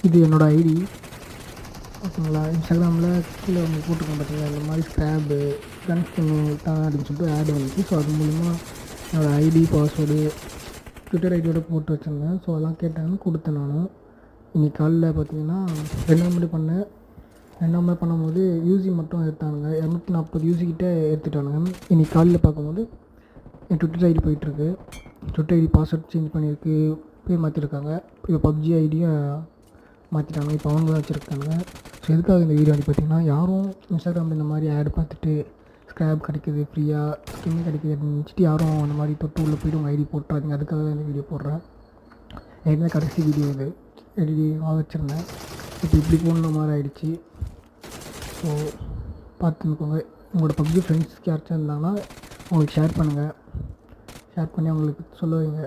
இது என்னோடய ஐடி ஓகேங்களா. இன்ஸ்டாகிராமில் கீழே உங்களுக்கு போட்டுருக்கோம் பார்த்தீங்களா, இந்த மாதிரி ஸ்க்ராப்பு கன் ஸ்கின்னு தான் அப்படின்னு சொல்லிட்டு ஆட் வந்துச்சு. ஸோ அது மூலிமா என்னோடய ஐடி பாஸ்வேர்டு ட்விட்டர் ஐடியோட போட்டு வச்சுருந்தேன். ஸோ அதெல்லாம் கேட்டாங்கன்னு கொடுத்தேன். நான் இன்றைக்கி காலைல பார்த்தீங்கன்னா 2 மணி பண்ணேன். 2 மணி பண்ணும்போது யூசி மட்டும் எடுத்தானுங்க, 240 யூசி கிட்டே எடுத்துட்டானுங்க. இன்றைக்கி காலையில் பார்க்கும்போது என் ட்விட்டர் ஐடி போயிட்டுருக்கு. ட்விட்டர் ஐடி பாஸ்வேர்ட் சேஞ்ச் பண்ணியிருக்கு, பேர் மாற்றிருக்காங்க. இப்போ பப்ஜி ஐடியும் மாற்றிட்டாங்க. இப்போ அவங்க தான் வச்சுருக்காங்க. ஸோ எதுக்காக இந்த வீடியோ வந்து பார்த்திங்கன்னா, யாரும் இன்ஸ்டாகிராமில் இந்த மாதிரி ஆட் பார்த்துட்டு ஸ்க்ராப் கிடைக்கிது, ஃப்ரீயாக ஸ்கின் கிடைக்கிது அப்படின்னு நினச்சிட்டு யாரும் அந்த மாதிரி தொட்டு உள்ளே போய்ட்டு உங்கள் ஐடி போட்டுறாதீங்க. அதுக்காக தான் இந்த வீடியோ போடுறேன். என்ன கடைசி வீடியோ இது ஐடி வச்சுருந்தேன். இப்போ இப்படி போன மாதிரி ஆகிடுச்சி. ஸோ பார்த்துக்கோங்க. உங்களோட பப்ஜி ஃப்ரெண்ட்ஸ்க்கு யாராச்சும் இருந்தாங்கன்னா அவங்களுக்கு ஷேர் பண்ணுங்கள். ஷேர் பண்ணி அவங்களுக்கு சொல்லுவீங்க.